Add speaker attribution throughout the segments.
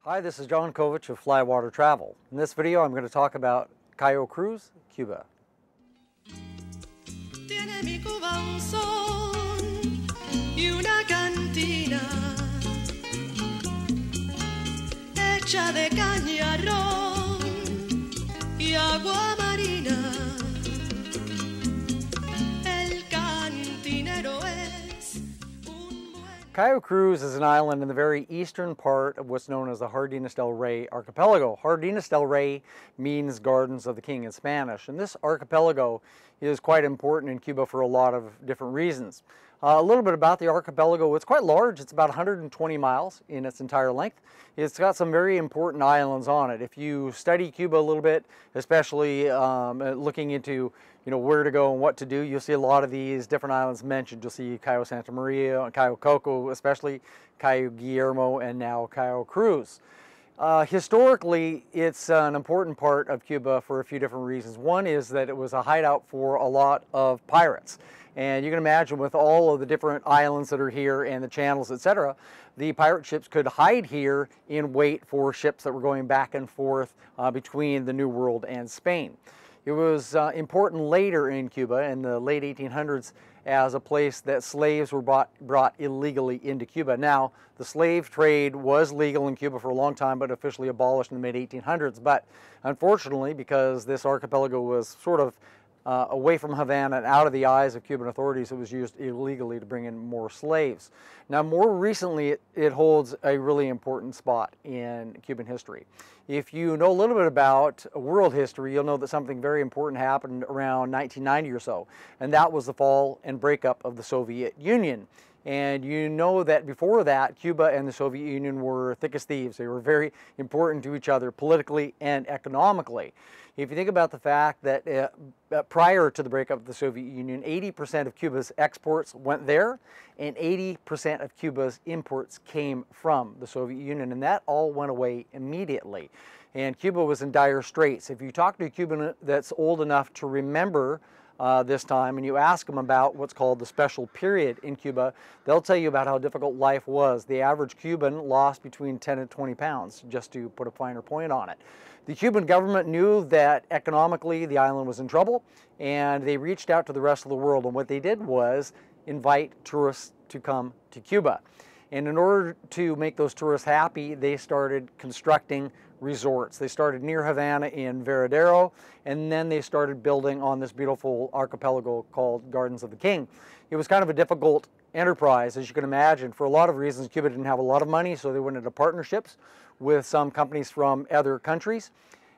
Speaker 1: Hi, this is John Kovich of Flywater Travel. In this video, I'm going to talk about Cayo Cruz, Cuba.
Speaker 2: Tiene mi Cuba un sol y una cantina hecha de cañarrón y agua marina. El cantinero es un buen...
Speaker 1: Cayo Cruz is an island in the very eastern part of what's known as the Jardines del Rey archipelago. Jardines del Rey means Gardens of the King in Spanish, and this archipelago is quite important in Cuba for a lot of different reasons. A little bit about the archipelago. It's quite large. It's about 120 miles in its entire length. It's got some very important islands on it. If you study Cuba a little bit, especially looking into where to go and what to do, you'll see a lot of these different islands mentioned. You'll see Cayo Santa Maria, Cayo Coco, especially Cayo Guillermo, and now Cayo Cruz. Historically, it's an important part of Cuba for a few different reasons. One is that it was a hideout for a lot of pirates. And you can imagine with all of the different islands that are here and the channels, etc., the pirate ships could hide here in wait for ships that were going back and forth between the New World and Spain. It was important later in Cuba in the late 1800s as a place that slaves were brought illegally into Cuba. Now, the slave trade was legal in Cuba for a long time, but officially abolished in the mid-1800s. But unfortunately, because this archipelago was sort of away from Havana and out of the eyes of Cuban authorities, it was used illegally to bring in more slaves. Now, more recently, it holds a really important spot in Cuban history. If you know a little bit about world history, you'll know that something very important happened around 1990 or so, and that was the fall and breakup of the Soviet Union. And you know that before that, Cuba and the Soviet Union were thick as thieves. They were very important to each other politically and economically. If you think about the fact that prior to the breakup of the Soviet Union, 80% of Cuba's exports went there, and 80% of Cuba's imports came from the Soviet Union, and that all went away immediately. And Cuba was in dire straits. If you talk to a Cuban that's old enough to remember this time, and you ask them about what's called the special period in Cuba, they'll tell you about how difficult life was. The average Cuban lost between 10 and 20 pounds, just to put a finer point on it. The Cuban government knew that economically the island was in trouble, and they reached out to the rest of the world, and what they did was invite tourists to come to Cuba. And in order to make those tourists happy, they started constructing resorts. They started near Havana in Veradero, and then they started building on this beautiful archipelago called Gardens of the King. It was kind of a difficult enterprise, as you can imagine. For a lot of reasons, Cuba didn't have a lot of money, so they went into partnerships with some companies from other countries.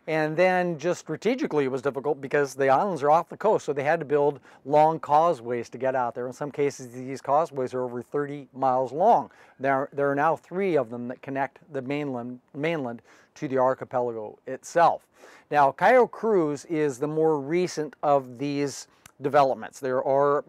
Speaker 1: And then just strategically it was difficult because the islands are off the coast, so they had to build long causeways to get out there. In some cases, these causeways are over 30 miles long. There are now 3 of them that connect the mainland to the archipelago itself. Now, Cayo Cruz is the more recent of these developments. There are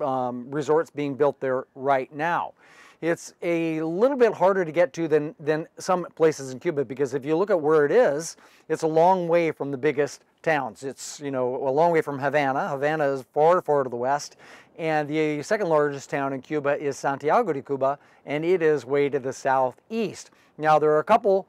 Speaker 1: resorts being built there right now. It's a little bit harder to get to than some places in Cuba, because if you look at where it is, it's a long way from the biggest towns. It's, a long way from Havana. Havana is far, far to the west. And the second largest town in Cuba is Santiago de Cuba, and it is way to the southeast. Now, there are a couple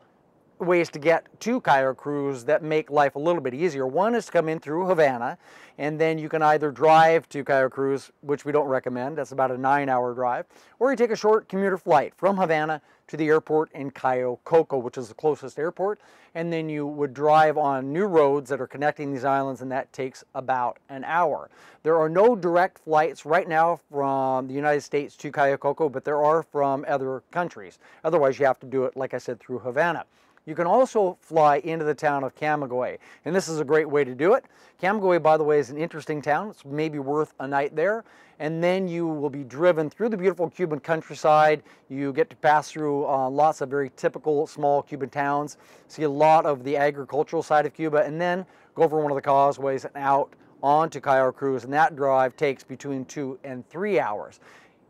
Speaker 1: ways to get to Cayo Cruz that make life a little bit easier. One is to come in through Havana, and then you can either drive to Cayo Cruz, which we don't recommend. That's about a 9-hour drive, or you take a short commuter flight from Havana to the airport in Cayo Coco, which is the closest airport, and then you would drive on new roads that are connecting these islands, and that takes about an hour. There are no direct flights right now from the United States to Cayo Coco, but there are from other countries. Otherwise, you have to do it, like I said, through Havana. You can also fly into the town of Camagüey, and this is a great way to do it. Camagüey, by the way, is an interesting town. It's maybe worth a night there, and then you will be driven through the beautiful Cuban countryside. You get to pass through lots of very typical small Cuban towns, see a lot of the agricultural side of Cuba, and then go over one of the causeways and out onto Cayo Cruz, and that drive takes between 2 and 3 hours.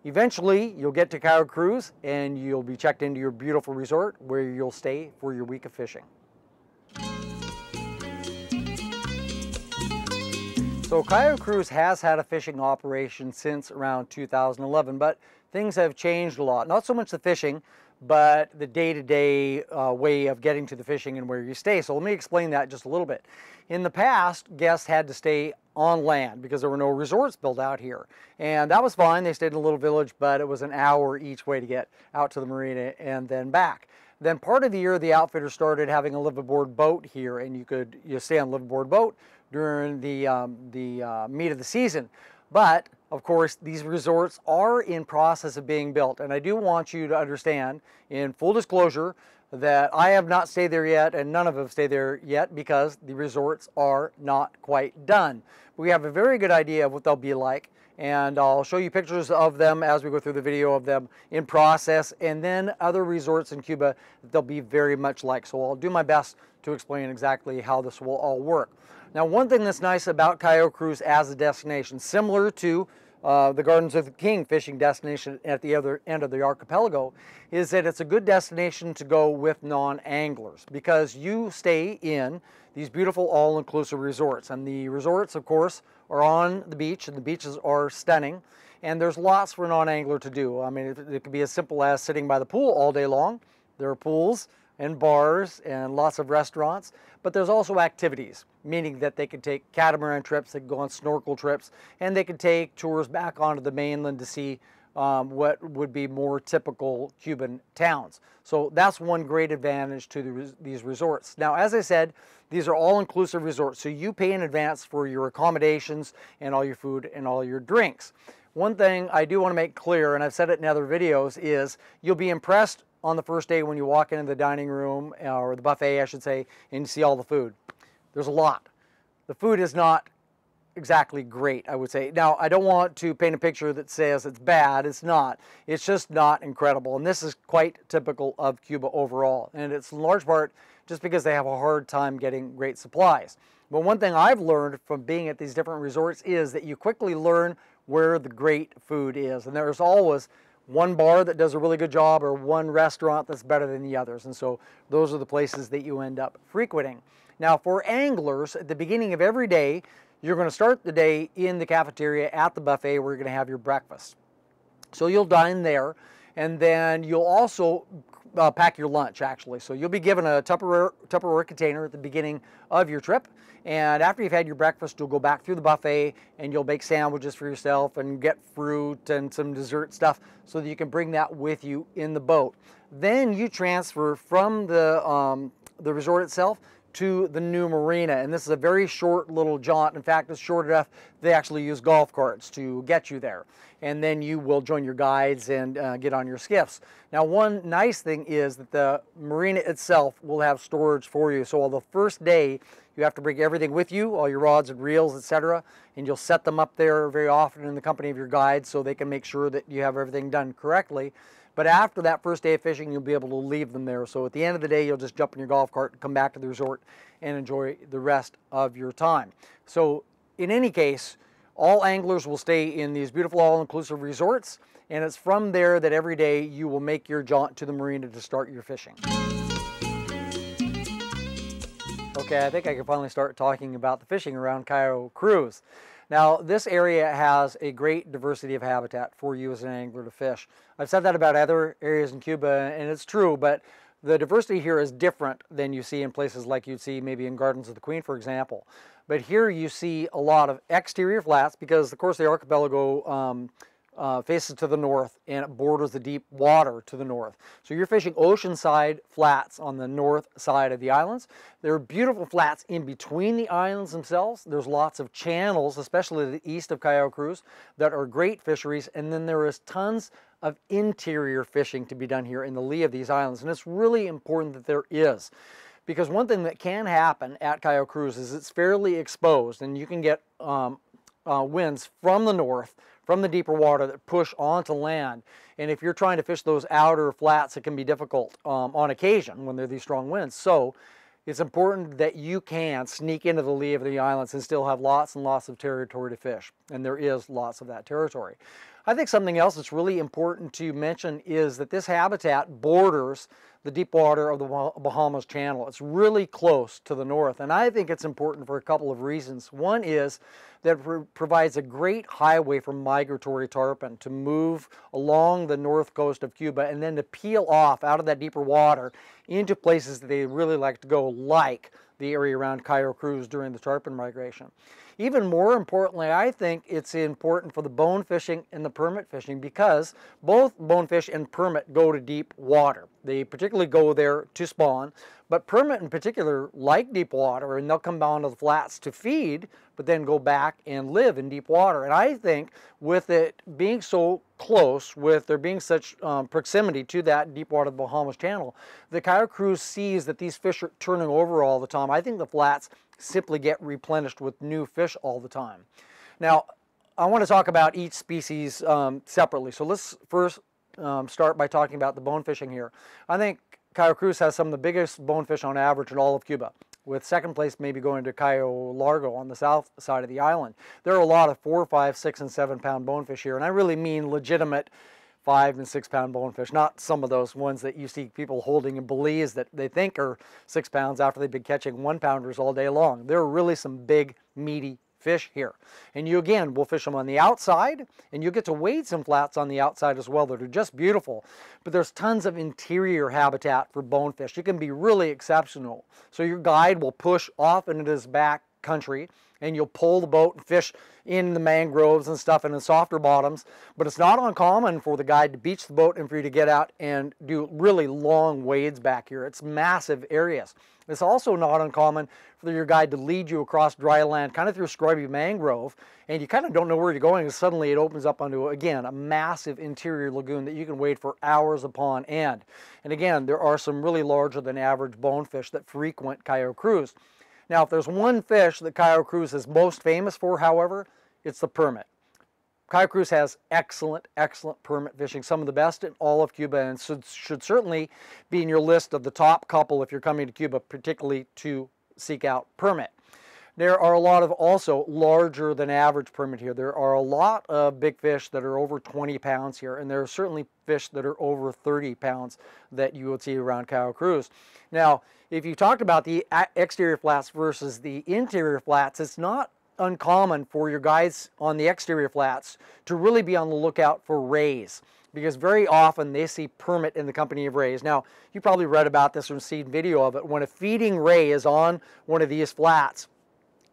Speaker 1: Eventually, you'll get to Cayo Cruz and you'll be checked into your beautiful resort where you'll stay for your week of fishing. So Cayo Cruz has had a fishing operation since around 2011, but things have changed a lot. Not so much the fishing, but the day-to-day way of getting to the fishing and where you stay. So let me explain that just a little bit. In the past, guests had to stay on land because there were no resorts built out here. And that was fine. They stayed in a little village, but it was an hour each way to get out to the marina and then back. Then part of the year, the outfitter started having a live-aboard boat here, and you stay on a live-aboard boat during the meat of the season. But of course, these resorts are in process of being built, and I do want you to understand, in full disclosure, that I have not stayed there yet, and none of them have stayed there yet because the resorts are not quite done. We have a very good idea of what they'll be like, and I'll show you pictures of them as we go through the video of them in process, and then other resorts in Cuba that they'll be very much like. So I'll do my best to explain exactly how this will all work. Now, one thing that's nice about Cayo Cruz as a destination, similar to the Gardens of the King fishing destination at the other end of the archipelago, is that it's a good destination to go with non-anglers because you stay in these beautiful all-inclusive resorts. And the resorts, of course, are on the beach, and the beaches are stunning. And there's lots for a non-angler to do. I mean, it could be as simple as sitting by the pool all day long. There are pools and bars and lots of restaurants, but there's also activities, meaning that they can take catamaran trips, they can go on snorkel trips, and they can take tours back onto the mainland to see what would be more typical Cuban towns. So that's one great advantage to these resorts. Now, as I said, these are all-inclusive resorts, so you pay in advance for your accommodations and all your food and all your drinks. One thing I do want to make clear, and I've said it in other videos, is you'll be impressed on the first day when you walk into the dining room, or the buffet, I should say, and you see all the food. There's a lot. The food is not exactly great, I would say. Now, I don't want to paint a picture that says it's bad. It's not. It's just not incredible. And this is quite typical of Cuba overall. And it's in large part just because they have a hard time getting great supplies. But one thing I've learned from being at these different resorts is that you quickly learn where the great food is. And there's always one bar that does a really good job or one restaurant that's better than the others. And so those are the places that you end up frequenting. Now, for anglers, at the beginning of every day, you're going to start the day in the cafeteria at the buffet where you're going to have your breakfast. So you'll dine there, and then you'll also pack your lunch, actually. So you'll be given a Tupperware container at the beginning of your trip, and after you've had your breakfast, you'll go back through the buffet and you'll make sandwiches for yourself and get fruit and some dessert stuff so that you can bring that with you in the boat. Then you transfer from the resort itself to the new marina, and this is a very short little jaunt. In fact, it's short enough they actually use golf carts to get you there, and then you will join your guides and get on your skiffs. Now, one nice thing is that the marina itself will have storage for you. So on the first day, you have to bring everything with you, all your rods and reels, etc., and you'll set them up there very often in the company of your guides so they can make sure that you have everything done correctly. But after that first day of fishing, you'll be able to leave them there. So at the end of the day, you'll just jump in your golf cart and come back to the resort and enjoy the rest of your time. So in any case, all anglers will stay in these beautiful all-inclusive resorts, and it's from there that every day you will make your jaunt to the marina to start your fishing. Okay, I think I can finally start talking about the fishing around Cayo Cruz. Now, this area has a great diversity of habitat for you as an angler to fish. I've said that about other areas in Cuba, and it's true, but the diversity here is different than you see in places like you'd see maybe in Gardens of the Queen, for example. But here you see a lot of exterior flats because, of course, the archipelago faces to the north and it borders the deep water to the north. So you're fishing oceanside flats on the north side of the islands. There are beautiful flats in between the islands themselves. There's lots of channels, especially to the east of Cayo Cruz, that are great fisheries. And then there is tons of interior fishing to be done here in the lee of these islands. And it's really important that there is. Because one thing that can happen at Cayo Cruz is it's fairly exposed, and you can get winds from the north, from the deeper water that push onto land. And if you're trying to fish those outer flats, it can be difficult on occasion when there are these strong winds. So it's important that you can sneak into the lee of the islands and still have lots and lots of territory to fish. And there is lots of that territory. I think something else that's really important to mention is that this habitat borders the deep water of the Bahamas Channel. It's really close to the north, and I think it's important for a couple of reasons. One is that it provides a great highway for migratory tarpon to move along the north coast of Cuba and then to peel off out of that deeper water into places that they really like to go, like the area around Cayo Cruz during the tarpon migration. Even more importantly, I think it's important for the bone fishing and the permit fishing, because both bonefish and permit go to deep water. They particularly go there to spawn, but permit in particular like deep water, and they'll come down to the flats to feed, but then go back and live in deep water. And I think with it being so close, with there being such proximity to that deep water of the Bahamas Channel, the Cayo Cruz sees that these fish are turning over all the time. I think the flats simply get replenished with new fish all the time. Now, I want to talk about each species separately. So let's first start by talking about the bone fishing here. I think Cayo Cruz has some of the biggest bonefish on average in all of Cuba, with second place maybe going to Cayo Largo on the south side of the island. There are a lot of 4, 5, 6, and 7 pound bonefish here, and I really mean legitimate 5 and 6 pound bonefish, not some of those ones that you see people holding in Belize that they think are 6 pounds after they've been catching 1 pounders all day long. There are really some big, meaty fish here. And you again will fish them on the outside, and you'll get to wade some flats on the outside as well that are just beautiful. But there's tons of interior habitat for bonefish. You can be really exceptional. So your guide will push off into this back country, and you'll pull the boat and fish in the mangroves and stuff and in softer bottoms. But it's not uncommon for the guide to beach the boat and for you to get out and do really long wades back here. It's massive areas. It's also not uncommon for your guide to lead you across dry land, kind of through scrubby mangrove, and you kind of don't know where you're going, and suddenly it opens up onto, again, a massive interior lagoon that you can wade for hours upon end. And again, there are some really larger than average bonefish that frequent Cayo Cruz. Now, if there's one fish that Cayo Cruz is most famous for, however, it's the permit. Cayo Cruz has excellent, excellent permit fishing, some of the best in all of Cuba, and should certainly be in your list of the top couple if you're coming to Cuba, particularly to seek out permit. There are a lot of also larger than average permit here. There are a lot of big fish that are over 20 pounds here, and there are certainly fish that are over 30 pounds that you would see around Cayo Cruz. Now, if you talked about the exterior flats versus the interior flats, it's not uncommon for your guides on the exterior flats to really be on the lookout for rays, because very often they see permit in the company of rays. Now, you probably read about this or seen video of it. When a feeding ray is on one of these flats,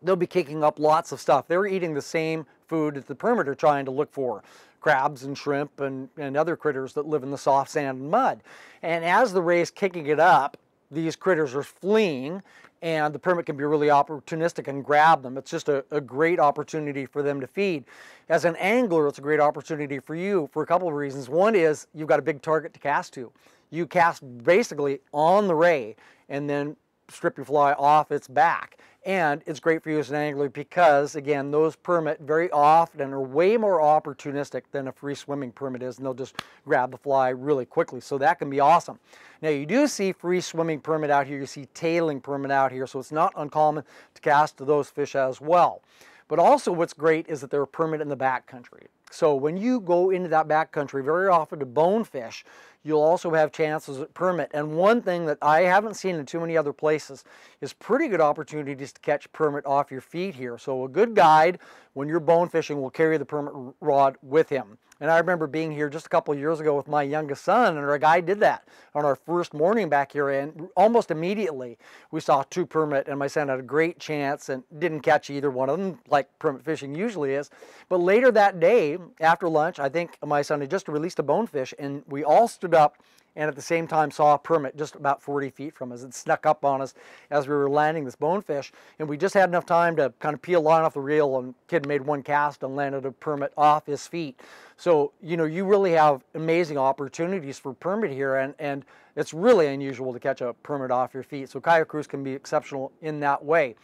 Speaker 1: they'll be kicking up lots of stuff. They're eating the same food that the permit are trying to look for: crabs and shrimp and other critters that live in the soft sand and mud. And as the ray's kicking it up, these critters are fleeing, and the permit can be really opportunistic and grab them. It's just a great opportunity for them to feed. As an angler, it's a great opportunity for you for a couple of reasons. One is you've got a big target to cast to. You cast basically on the ray and then strip your fly off its back. And it's great for you as an angler because, again, those permit very often are way more opportunistic than a free swimming permit is, and they'll just grab the fly really quickly. So that can be awesome. Now, you do see free swimming permit out here. You see tailing permit out here, so it's not uncommon to cast to those fish as well. But also what's great is that they're a permit in the backcountry. So when you go into that backcountry, very often to bonefish, you'll also have chances at permit. And one thing that I haven't seen in too many other places is pretty good opportunities to catch permit off your feet here. So a good guide, when you're bone fishing, will carry the permit rod with him. And I remember being here just a couple of years ago with my youngest son, and our guide did that on our first morning back here, and almost immediately we saw 2 permit, and my son had a great chance and didn't catch either one of them, like permit fishing usually is. But later that day, after lunch, I think my son had just released a bonefish, and we all stood up and at the same time saw a permit just about 40 feet from us. It snuck up on us as we were landing this bonefish, and we just had enough time to kind of peel line off the reel, and kid made one cast and landed a permit off his feet. So, you know, you really have amazing opportunities for permit here, and it's really unusual to catch a permit off your feet. So Cayo Cruz can be exceptional in that way.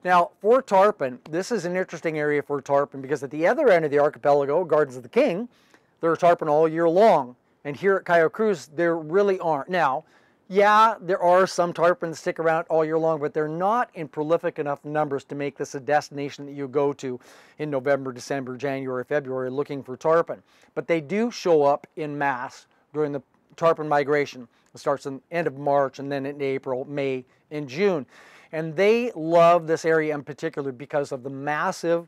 Speaker 1: Now, for tarpon, this is an interesting area for tarpon because at the other end of the archipelago, Gardens of the King, there are tarpon all year long. And here at Cayo Cruz, there really aren't. Now, yeah, there are some tarpon that stick around all year long, but they're not in prolific enough numbers to make this a destination that you go to in November, December, January, February looking for tarpon. But they do show up in mass during the tarpon migration, It starts in the end of March and then in April, May, and June. And they love this area in particular because of the massive,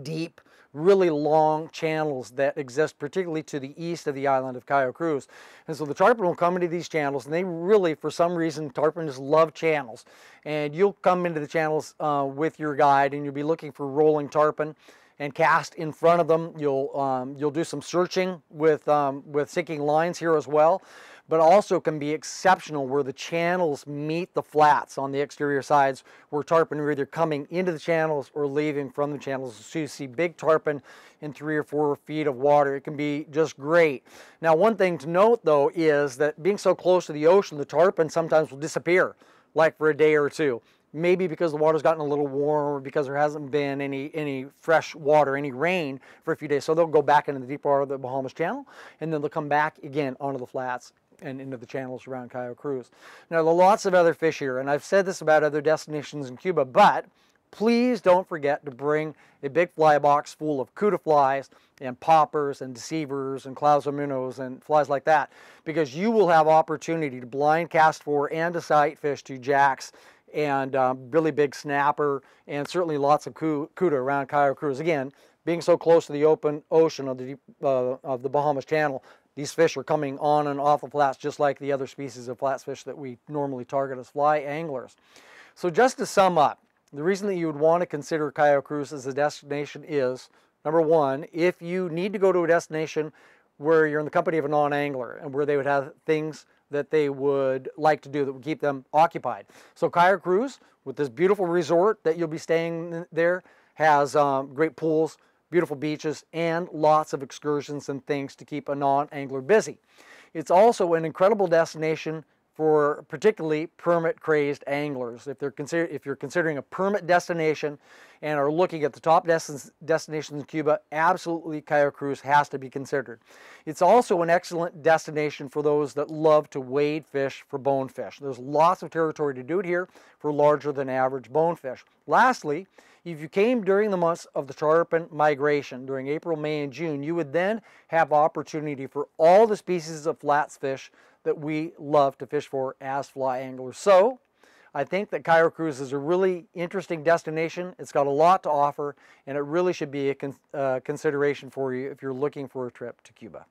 Speaker 1: deep, really long channels that exist, particularly to the east of the island of Cayo Cruz. And so the tarpon will come into these channels, and they really, for some reason, tarpon just love channels. And you'll come into the channels with your guide, and you'll be looking for rolling tarpon and cast in front of them. You'll do some searching with sinking lines here as well, but also can be exceptional where the channels meet the flats on the exterior sides, where tarpon are either coming into the channels or leaving from the channels. So you see big tarpon in 3 or 4 feet of water. It can be just great. Now, one thing to note though is that being so close to the ocean, the tarpon sometimes will disappear, like for a day or two. Maybe because the water's gotten a little warmer, because there hasn't been any fresh water, any rain for a few days. So they'll go back into the deep water of the Bahamas Channel, and then they'll come back again onto the flats and into the channels around Cayo Cruz. Now, there are lots of other fish here, and I've said this about other destinations in Cuba, but please don't forget to bring a big fly box full of cuda flies and poppers and deceivers and clouds of minnows and flies like that, because you will have opportunity to blind cast for and to sight fish to jacks and really big snapper, and certainly lots of cuda around Cayo Cruz. Again, being so close to the open ocean of the Bahamas Channel, these fish are coming on and off the flats just like the other species of flats fish that we normally target as fly anglers. So just to sum up, the reason that you would want to consider Cayo Cruz as a destination is, number one, if you need to go to a destination where you're in the company of a non-angler and where they would have things that they would like to do that would keep them occupied. So Cayo Cruz, with this beautiful resort that you'll be staying there, has great pools, beautiful beaches, and lots of excursions and things to keep a non-angler busy. It's also an incredible destination for particularly permit-crazed anglers. If you're considering a permit destination and are looking at the top destinations in Cuba, absolutely Cayo Cruz has to be considered. It's also an excellent destination for those that love to wade fish for bonefish. There's lots of territory to do it here for larger than average bonefish. Lastly, if you came during the months of the tarpon migration, during April, May, and June, you would then have opportunity for all the species of flats fish that we love to fish for as fly anglers. So I think that Cayo Cruz is a really interesting destination. It's got a lot to offer, and it really should be a consideration for you if you're looking for a trip to Cuba.